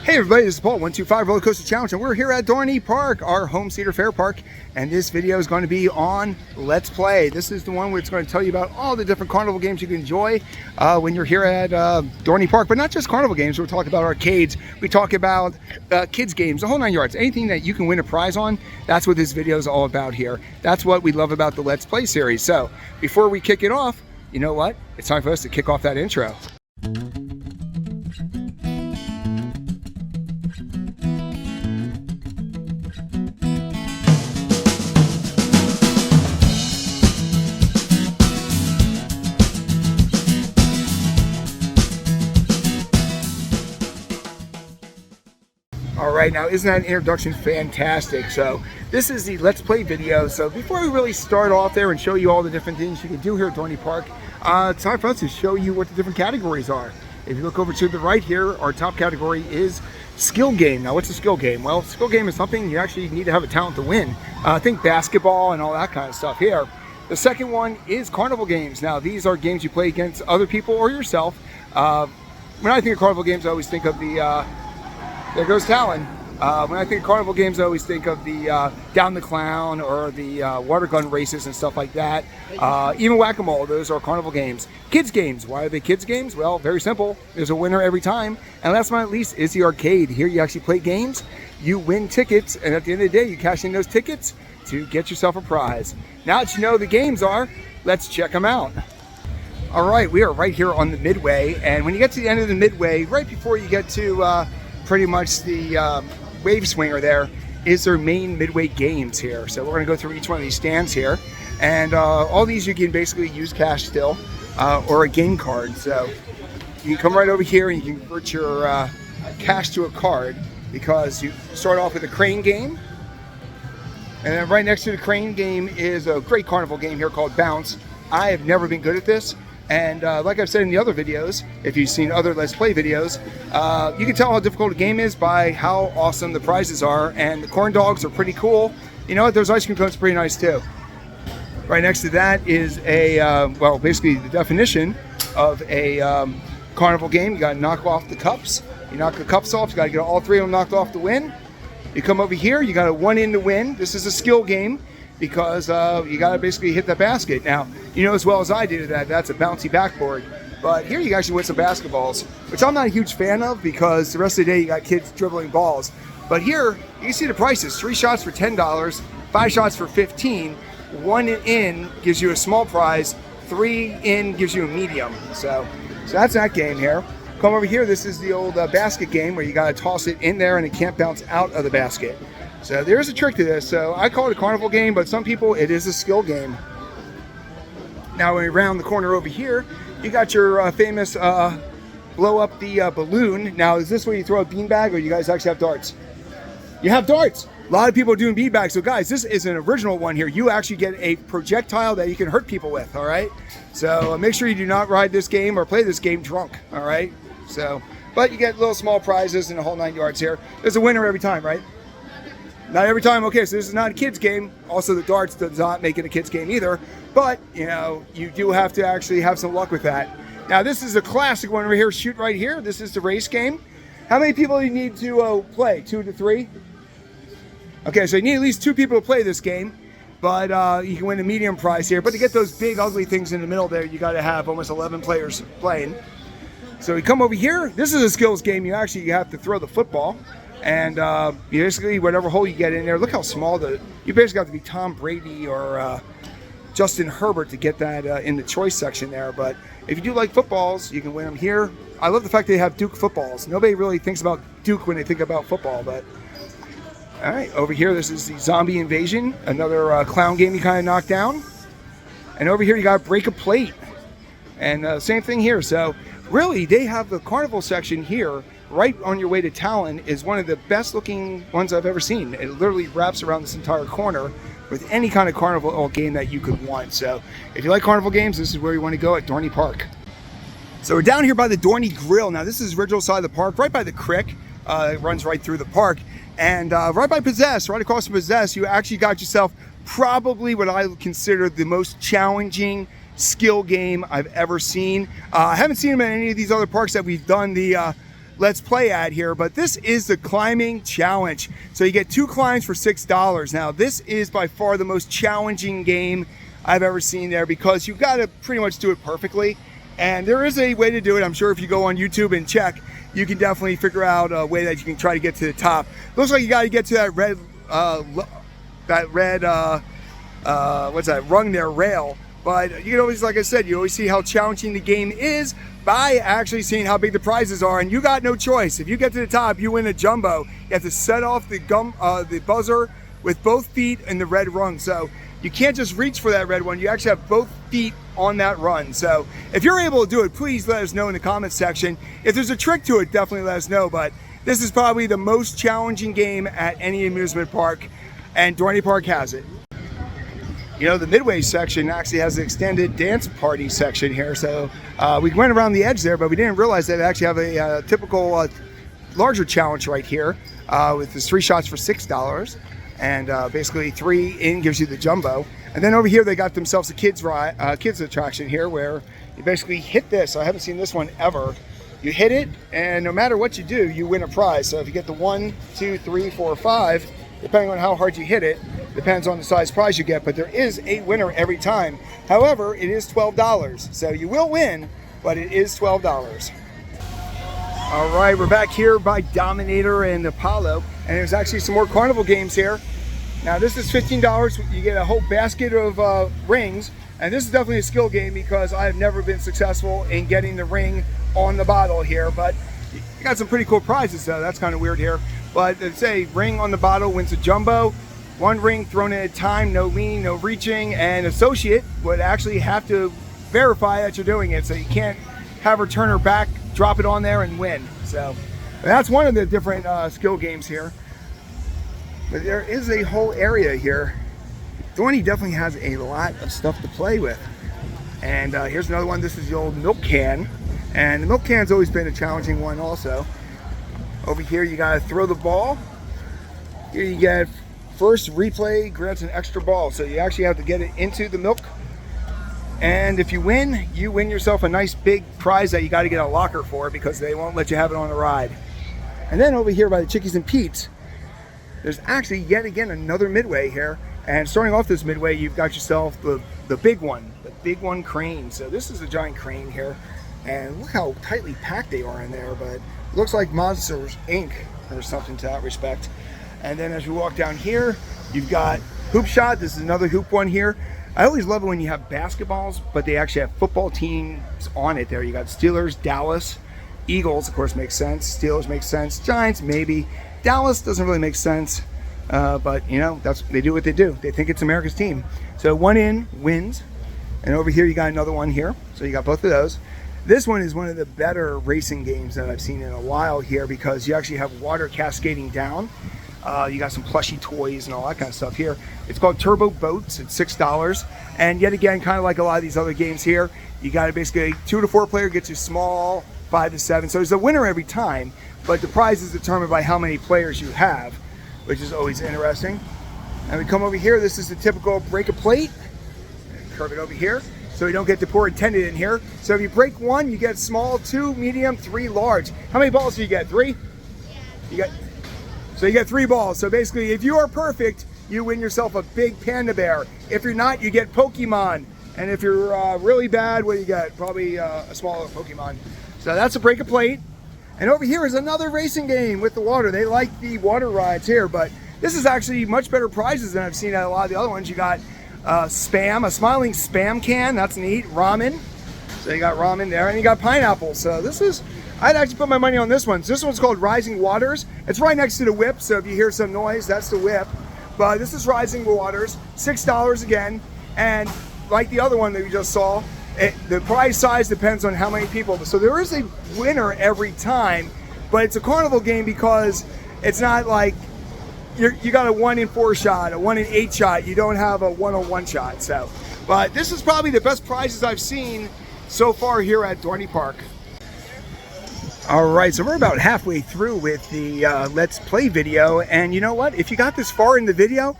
Hey everybody, this is Paul, 125 Roller Coaster Challenge, and we're here at Dorney Park, our home Cedar Fair park, and this video is going to be on Let's Play. This is the one where it's going to tell you about all the different carnival games you can enjoy when you're here at Dorney Park, but not just carnival games. We'll talk about arcades, we talk about kids games, the whole 9 yards. Anything that you can win a prize on, that's what this video is all about here. That's what we love about the Let's Play series. So before we kick it off, you know what? It's time for us to kick off that intro. Alright, now isn't that introduction fantastic? So this is the Let's Play video. So before we really start off there and show you all the different things you can do here at Dorney Park, it's time for us to show you what the different categories are. If you look over to the right here, our top category is skill game. Now what's a skill game? Well, skill game is something you actually need to have a talent to win. Think basketball and all that kind of stuff here. The second one is carnival games. Now these are games you play against other people or yourself. When I think of carnival games, I always think of the there goes Talon. When I think of carnival games, I always think of the Down the Clown or the water gun races and stuff like that. Even Wack A Mole, those are carnival games. Kids games, why are they kids games? Well, very simple. There's a winner every time. And last but not least is the arcade. Here you actually play games, you win tickets, and at the end of the day, you cash in those tickets to get yourself a prize. Now that you know the games are, let's check them out. All right, we are right here on the midway, and when you get to the end of the midway, right before you get to pretty much the wave swinger, there is their main midway games here. So we're going to go through each one of these stands here, and all these you can basically use cash still or a game card. So you can come right over here and you can convert your cash to a card, because you start off with a crane game, and then right next to the crane game is a great carnival game here called Bounce. I have never been good at this. And like I've said in the other videos, if you've seen other Let's Play videos, you can tell how difficult a game is by how awesome the prizes are. And the corn dogs are pretty cool. You know what? Those ice cream cones are pretty nice too. Right next to that is a, well, basically the definition of a carnival game. You got to knock off the cups. You knock the cups off, you got to get all three of them knocked off to win. You come over here, you got to one in to win. This is a skill game, because you got to basically hit that basket. Now, you know as well as I do that that's a bouncy backboard, but here you actually win some basketballs, which I'm not a huge fan of, because the rest of the day you got kids dribbling balls. But here, you can see the prices. 3 shots for $10, 5 shots for $15, 1 in gives you a small prize, 3 in gives you a medium. So that's that game here. Come over here, this is the old basket game where you got to toss it in there and it can't bounce out of the basket. So there's a trick to this. So I call it a carnival game, but some people, it is a skill game. Now when you round the corner over here, you got your famous blow up the balloon. Now is this where you throw a beanbag, or you guys actually have darts? You have darts. A lot of people are doing beanbags. So guys, this is an original one here. You actually get a projectile that you can hurt people with, all right? So make sure you do not ride this game or play this game drunk, all right? So, but you get little small prizes and the whole 9 yards here. There's a winner every time, right? Not every time. Okay, so this is not a kid's game. Also, the darts does not make it a kid's game either. But, you know, you do have to actually have some luck with that. Now, this is a classic one over here. Shoot right here. This is the race game. How many people do you need to play? 2 to 3? Okay, so you need at least 2 people to play this game. But you can win a medium prize here. But to get those big, ugly things in the middle there, you got to have almost 11 players playing. So we come over here. This is a skills game. You have to throw the football. And basically, whatever hole you get in there, look how small you basically have to be Tom Brady or Justin Herbert to get that in the choice section there. But if you do like footballs, you can win them here. I love the fact they have Duke footballs. Nobody really thinks about Duke when they think about football. But all right, over here, this is the Zombie Invasion, another clown game you kind of knock down. And over here, you got Break a Plate. And same thing here. So really, they have the carnival section here. Right on your way to Talon is one of the best looking ones I've ever seen. It literally wraps around this entire corner with any kind of carnival game that you could want. So if you like carnival games, this is where you want to go at Dorney Park. So we're down here by the Dorney Grill. Now this is the original side of the park, right by the creek. It runs right through the park. And right by Possess, right across from Possess, you actually got yourself probably what I consider the most challenging skill game I've ever seen. I haven't seen them in any of these other parks that we've done the Let's Play at here, but this is the climbing challenge. So you get 2 climbs for $6. Now this is by far the most challenging game I've ever seen there, because you've got to pretty much do it perfectly. And there is a way to do it. I'm sure if you go on YouTube and check, you can definitely figure out a way that you can try to get to the top. Looks like you got to get to that red, what's that, rung there, rail. But you can always, like I said, you always see how challenging the game is by actually seeing how big the prizes are, and you got no choice. If you get to the top, you win a jumbo. You have to set off the buzzer with both feet in the red rung. So you can't just reach for that red one. You actually have both feet on that run. So if you're able to do it, please let us know in the comments section. If there's a trick to it, definitely let us know. But this is probably the most challenging game at any amusement park, and Dorney Park has it. You know, the Midway section actually has an extended dance party section here. So we went around the edge there, but we didn't realize that they actually have a typical larger challenge right here with this 3 shots for $6. And basically 3 in gives you the jumbo. And then over here they got themselves a kids attraction here, where you basically hit this. I haven't seen this one ever. You hit it, and no matter what you do, you win a prize. So if you get the 1, 2, 3, 4, 5, depending on how hard you hit it, depends on the size prize you get, but there is a winner every time. However, it is $12, so you will win, but it is $12. All right, we're back here by Dominator and Apollo, and there's actually some more Carnival games here. Now this is $15. You get a whole basket of rings, and this is definitely a skill game because I've never been successful in getting the ring on the bottle here, but you got some pretty cool prizes though. That's kind of weird here. But they say ring on the bottle wins a jumbo. 1 ring thrown in at a time, no leaning, no reaching, and associate would actually have to verify that you're doing it. So you can't have her turn her back, drop it on there, and win. So that's one of the different skill games here. But there is a whole area here. Dorney definitely has a lot of stuff to play with. And here's another one. This is the old milk can. And the milk can's always been a challenging one also. Over here you gotta throw the ball. Here you get first replay grants an extra ball. So you actually have to get it into the milk. And if you win yourself a nice big prize that you gotta get a locker for, because they won't let you have it on the ride. And then over here by the Chickies and Pete's, there's actually yet again another Midway here. And starting off this Midway, you've got yourself the big one crane. So this is a giant crane here. And look how tightly packed they are in there, but it looks like Monsters Inc. or something to that respect. And then as we walk down here, you've got Hoop Shot. This is another hoop one here. I always love it when you have basketballs, but they actually have football teams on it there. You got Steelers, Dallas, Eagles, of course, makes sense. Steelers makes sense. Giants, maybe. Dallas doesn't really make sense, but you know, they do what they do. They think it's America's team. So 1 in wins. And over here, you got another one here. So you got both of those. This one is one of the better racing games that I've seen in a while here, because you actually have water cascading down. You got some plushy toys and all that kind of stuff here. It's called Turbo Boats. It's $6. And yet again, kind of like a lot of these other games here, you got to basically 2 to 4 player gets you small, 5 to 7. So there's a winner every time, but the prize is determined by how many players you have, which is always interesting. And we come over here. This is the typical break a plate. Curve it over here, so you don't get the poor attendant in here. So if you break 1, you get small, 2 medium, 3 large. How many balls do you get? 3? So you get 3 balls. So basically, if you are perfect, you win yourself a big panda bear. If you're not, you get Pokemon. And if you're really bad, what do you get? Probably a smaller Pokemon. So that's a break a plate. And over here is another racing game with the water. They like the water rides here, but this is actually much better prizes than I've seen at a lot of the other ones. You got Spam, a smiling Spam can. That's neat. Ramen. So you got ramen there, and you got pineapple. So this is, I'd actually put my money on this one. So this one's called Rising Waters. It's right next to the whip, so if you hear some noise, that's the whip. But this is Rising Waters, $6 again. And like the other one that we just saw, the prize size depends on how many people. So there is a winner every time, but it's a Carnival game because it's not like you got a 1 in 4 shot, a 1 in 8 shot. You don't have a 1 shot. So, but this is probably the best prizes I've seen so far here at Dorney Park. All right, so we're about halfway through with the Let's Play video, and you know what? If you got this far in the video,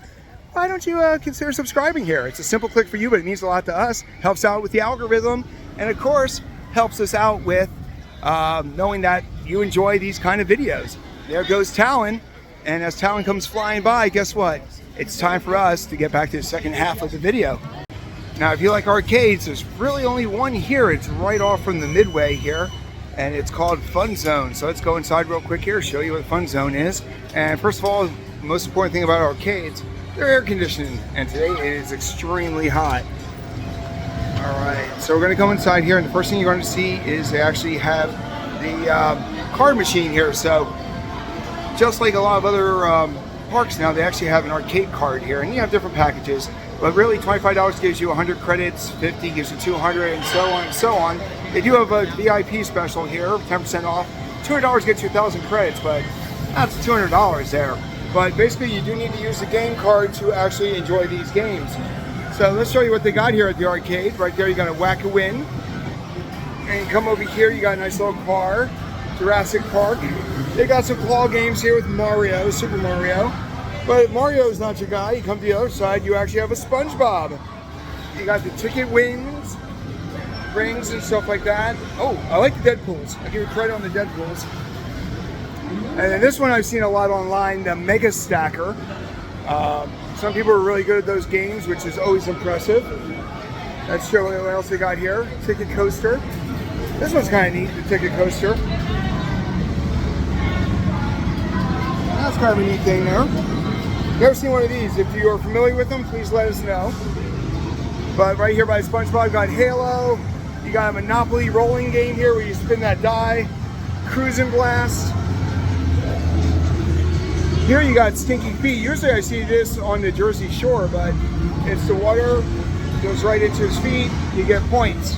why don't you consider subscribing here? It's a simple click for you, but it means a lot to us. Helps out with the algorithm, and of course, helps us out with knowing that you enjoy these kind of videos. There goes Talon, and as Talon comes flying by, guess what? It's time for us to get back to the second half of the video. Now, if you like arcades, there's really only one here. It's right off from the midway here, and it's called Fun Zone. So let's go inside real quick here, show you what Fun Zone is. And first of all, the most important thing about arcades, they're air conditioned, and today it is extremely hot. All right, so we're gonna go inside here, and the first thing you're gonna see is they actually have the card machine here. So just like a lot of other parks now, they actually have an arcade card here, and you have different packages, but really $25 gives you 100 credits, 50 gives you 200, and so on and so on. They do have a VIP special here, 10% off. $200 gets you 1,000 credits, but that's $200 there. But basically you do need to use the game card to actually enjoy these games. So let's show you what they got here at the arcade. Right there you got a Wack A Mole, and you come over here, you got a nice little car, Jurassic Park. They got some claw games here with Mario, Super Mario. But Mario's not your guy. You come to the other side, you actually have a SpongeBob. You got the ticket rings and stuff like that. Oh, I like the Deadpools. I give you credit on the Deadpools. And then this one I've seen a lot online, the Mega Stacker. Some people are really good at those games, which is always impressive. Let's show you what else they got here. Ticket coaster. This one's kind of neat, the ticket coaster. That's kind of a neat thing there. Never seen one of these. If you are familiar with them, please let us know. But right here by SpongeBob, you got Halo. You got a Monopoly rolling game here where you spin that die. Cruising Blast. Here you got Stinky Feet. Usually I see this on the Jersey Shore, but it's the water, goes right into his feet, you get points.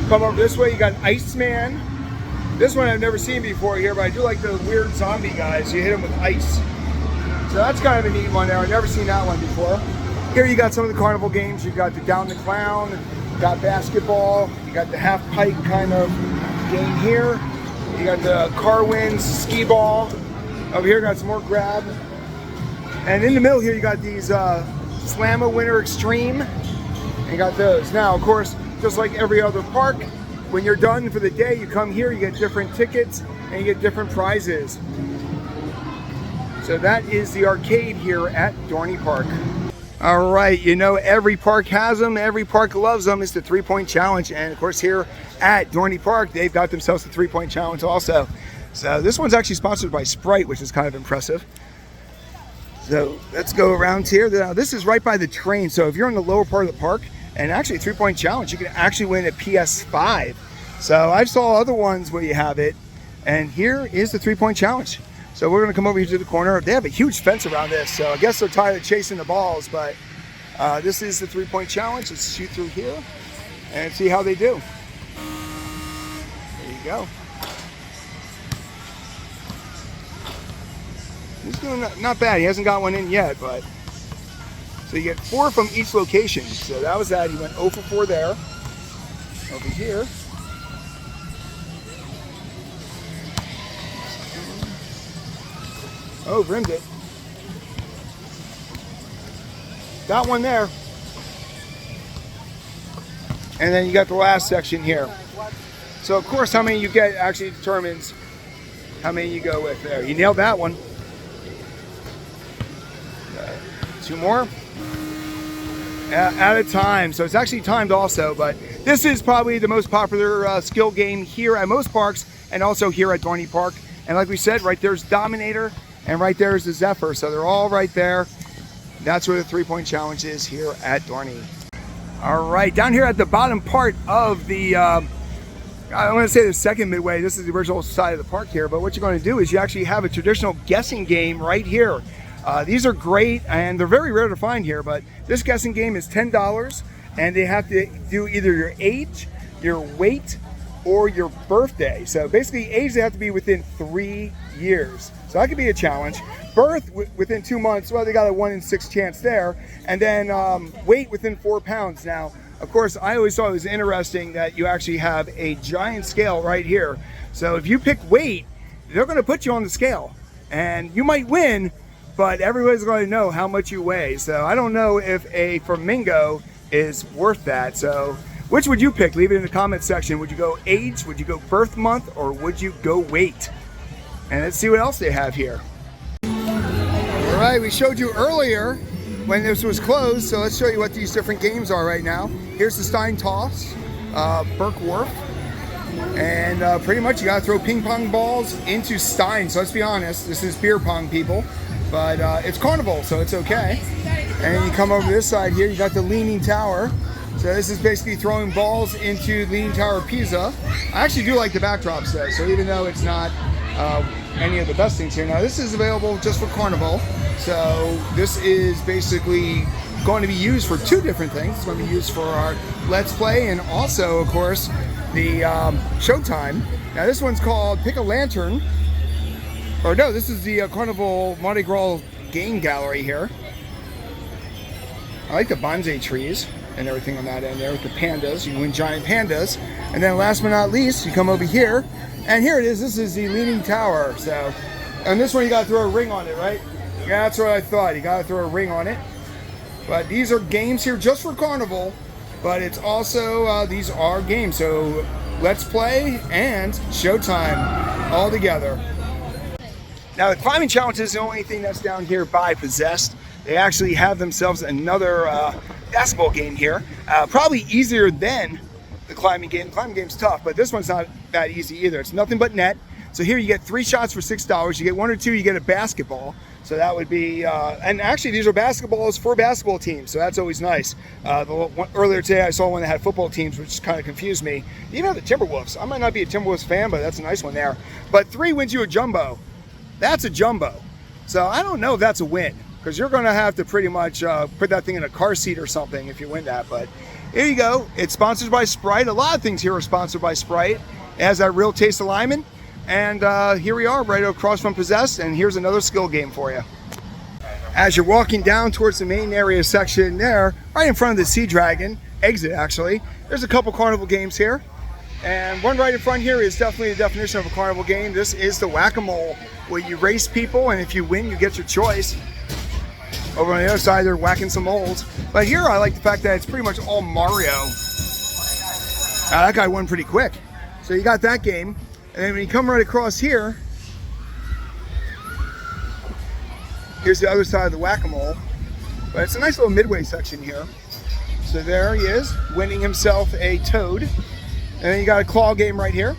Come over this way, you got Iceman. This one I've never seen before here, but I do like the weird zombie guys. You hit them with ice. So that's kind of a neat one there. I've never seen that one before. Here you got some of the carnival games. You got the Down the Clown, you got basketball, you got the half pipe kind of game here. You got the car wins, skee ball. Over here, got some more grab. And in the middle here, you got these Slam-A-Winner Extreme. And you got those. Now, of course, just like every other park, when you're done for the day, you come here, you get different tickets, and you get different prizes. So that is the arcade here at Dorney Park. All right, you know every park has them, every park loves them. It's the 3-point challenge, and of course here at Dorney Park, they've got themselves the 3-point challenge also. So this one's actually sponsored by Sprite, which is kind of impressive. So let's go around here. Now this is right by the train, so if you're in the lower part of the park, and actually 3-point challenge, you can actually win a PS5. So I saw other ones where you have it, and here is the 3-point challenge. So we're gonna come over here to the corner. They have a huge fence around this, so I guess they're tired of chasing the balls, but this is the 3-point challenge. Let's shoot through here and see how they do. There you go. He's doing not bad. He hasn't got one in yet, but so you get 4 from each location. So that was that. He went 0 for 4 there. Over here. Oh, rimmed it. Got one there. And then you got the last section here. So of course, how many you get actually determines how many you go with there. You nailed that one. 2 more at a time, so it's actually timed also, but this is probably the most popular skill game here at most parks and also here at Dorney Park. And like we said, right there's Dominator and right there is the Zephyr, so they're all right there. That's where the 3-point challenge is here at Dorney. All right, down here at the bottom part of the I want to say the second midway, this is the original side of the park here, but what you're going to do is you actually have a traditional guessing game right here. These are great, and they're very rare to find here, but this guessing game is $10, and they have to do either your age, your weight, or your birthday. So basically, age, they have to be within 3 years. So that could be a challenge. Birth, within 2 months, well, they got a 1 in 6 chance there. And then weight within 4 pounds. Now, of course, I always thought it was interesting that you actually have a giant scale right here. So if you pick weight, they're going to put you on the scale. And you might win, but everybody's going to know how much you weigh. So I don't know if a flamingo is worth that. So Which would you pick? Leave it in the comment section. Would you go age, would you go birth month, or would you go weight? And let's see what else they have here. All right, we showed you earlier when this was closed, so let's show you what these different games are right now. Here's the Stein Toss, Burke Wharf, and pretty much you gotta throw ping pong balls into steins. So let's be honest, this is beer pong, people, but it's Carnival, so it's okay. And you come over to this side here, you got the Leaning Tower. So this is basically throwing balls into Leaning Tower of Pisa. I actually do like the backdrops though, so even though it's not any of the best things here. Now this is available just for Carnival, so this is basically going to be used for two different things. It's going to be used for our Let's Play and also, of course, the Showtime. Now this one's called Pick a Lantern, or no, this is the Carnival Mardi Gras Game Gallery here. I like the bonsai trees and everything on that end there with the pandas. You can win giant pandas. And then last but not least, you come over here, and here it is. This is the Leaning Tower. So, and this one you gotta throw a ring on it, right? Yeah, that's what I thought. You gotta throw a ring on it. But these are games here just for Carnival, but it's also, these are games. So Let's Play and Showtime all together. Now the climbing challenge is the only thing that's down here by Possessed. They actually have themselves another basketball game here. Probably easier than the climbing game. The climbing game's tough, but this one's not that easy either. It's nothing but net. So here you get 3 shots for $6. You get 1 or 2, you get a basketball. So that would be, and actually these are basketballs for basketball teams, so that's always nice. Earlier today I saw one that had football teams, which kind of confused me. Even have the Timberwolves. I might not be a Timberwolves fan, but that's a nice one there. But 3 wins you a jumbo. That's a jumbo. So I don't know if that's a win, because you're going to have to pretty much put that thing in a car seat or something if you win that. But here you go. It's sponsored by Sprite. A lot of things here are sponsored by Sprite. It has that real taste of lemon. And here we are right across from Possessed, and here's another skill game for you. As you're walking down towards the main area section there, right in front of the Sea Dragon, exit actually, there's a couple Carnival games here. And one right in front here is definitely the definition of a Carnival game. This is the Wack A Mole, where you race people, and if you win, you get your choice. Over on the other side, they're whacking some moles. But here, I like the fact that it's pretty much all Mario. That guy won pretty quick. So you got that game. And then when you come right across here, here's the other side of the Wack A Mole. But it's a nice little midway section here. So there he is, winning himself a toad. And then you got a claw game right here.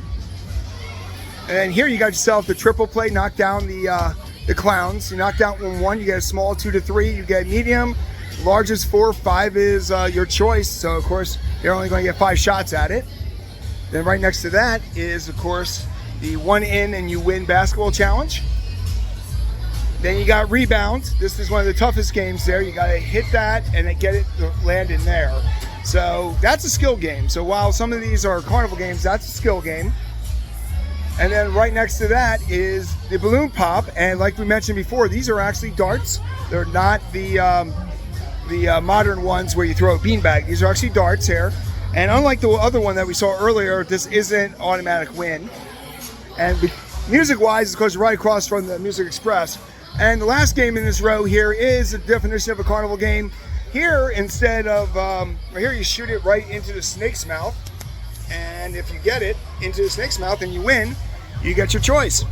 And then here you got yourself the triple play, knock down the clowns. You knock down 1, you get a small 2 to 3, you get medium, large is 4, 5 is your choice. So of course, you're only going to get 5 shots at it. Then right next to that is, of course, the 1 in and you win basketball challenge. Then you got rebound. This is one of the toughest games there. You got to hit that and then get it to land in there. So that's a skill game. So while some of these are Carnival games, that's a skill game. And then right next to that is the balloon pop. And like we mentioned before, these are actually darts. They're not the modern ones where you throw a beanbag. These are actually darts here. And unlike the other one that we saw earlier, this isn't automatic win. And music-wise, of course, right across from the Music Express. And the last game in this row here is the definition of a Carnival game. Here, instead of, here you shoot it right into the snake's mouth. And if you get it into the snake's mouth and you win, you get your choice,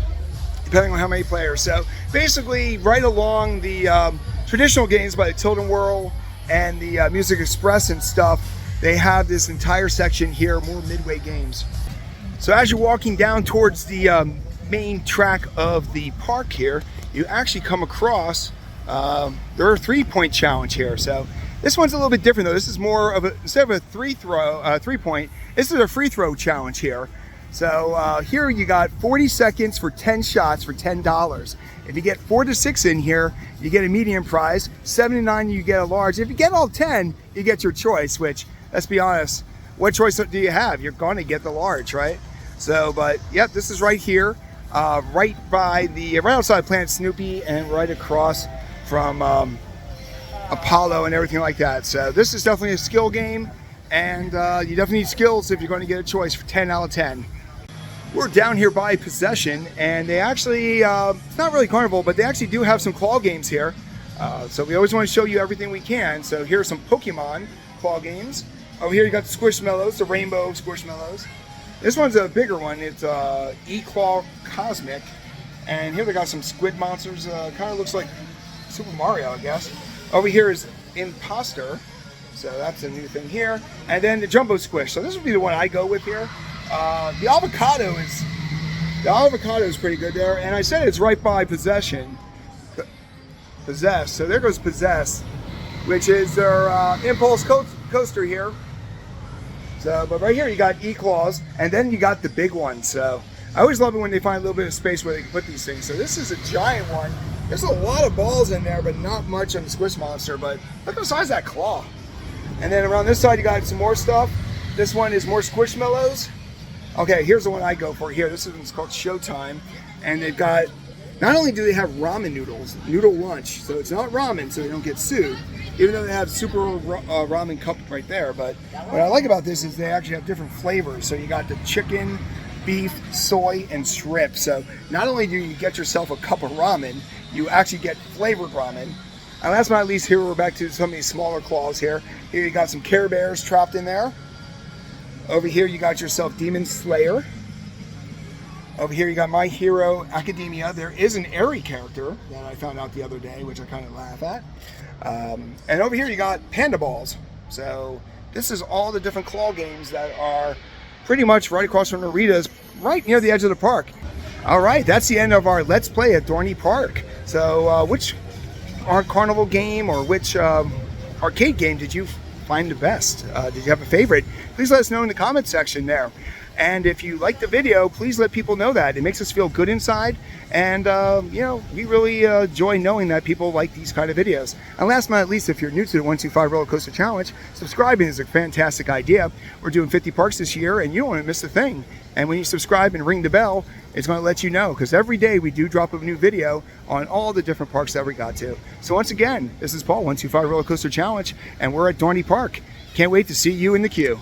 depending on how many players. So basically, right along the traditional games by the Tilt and Whirl and the Music Express and stuff, they have this entire section here, more midway games. So as you're walking down towards the main track of the park here, you actually come across, there are 3-point challenge here. So this one's a little bit different though. This is more of a, instead of a 3-point, this is a free throw challenge here. So here you got 40 seconds for 10 shots for $10. If you get 4 to 6 in here, you get a medium prize. 7 to 9, you get a large. If you get all 10, you get your choice, which, let's be honest, what choice do you have? You're going to get the large, right? So, but yep, this is right here, right outside Planet Snoopy and right across from Apollo and everything like that. So this is definitely a skill game, and you definitely need skills if you're going to get a choice for 10 out of 10. We're down here by Possession, and they actually, it's not really Carnival, but they actually do have some claw games here. So we always want to show you everything we can. So here's some Pokemon claw games. Over here you got the Squishmallows, the rainbow Squishmallows. This one's a bigger one. It's E-Claw Cosmic. And here they got some squid monsters. Kind of looks like Super Mario, I guess. Over here is Imposter. So that's a new thing here. And then the Jumbo Squish. So this would be the one I go with here. The avocado is pretty good there. And I said it's right by Possession. Possess. So there goes Possess, which is their Impulse coaster here. So, but right here you got E-Claws, and then you got the big one. So I always love it when they find a little bit of space where they can put these things. So this is a giant one. There's a lot of balls in there, but not much on the Squish Monster. But look at the size of that claw. And then around this side you got some more stuff. This one is more Squishmallows. Okay, here's the one I go for here. This one's called Showtime, and they've got, not only do they have ramen noodles, noodle lunch, so it's not ramen, so they don't get sued, even though they have super ramen cup right there. But what I like about this is they actually have different flavors. So you got the chicken, beef, soy, and shrimp. So not only do you get yourself a cup of ramen, you actually get flavored ramen. And last but not least, here we're back to some of these smaller claws here. Here you got some Care Bears trapped in there. Over here you got yourself Demon Slayer. Over here you got My Hero Academia. There is an Airy character that I found out the other day, which I kind of laugh at. And over here you got Panda Balls. So this is all the different claw games that are pretty much right across from Narita's, right near the edge of the park. All right, that's the end of our Let's Play at Dorney Park. So which Carnival game or which arcade game did you find the best? Did you have a favorite? Please let us know in the comment section there. And if you like the video, please let people know that. It makes us feel good inside. And, you know, we really enjoy knowing that people like these kind of videos. And last but not least, if you're new to the 125 Roller Coaster Challenge, subscribing is a fantastic idea. We're doing 50 parks this year, and you don't want to miss a thing. And when you subscribe and ring the bell, it's going to let you know, because every day we do drop a new video on all the different parks that we got to. So once again, this is Paul, 125 Roller Coaster Challenge, and we're at Dorney Park. Can't wait to see you in the queue.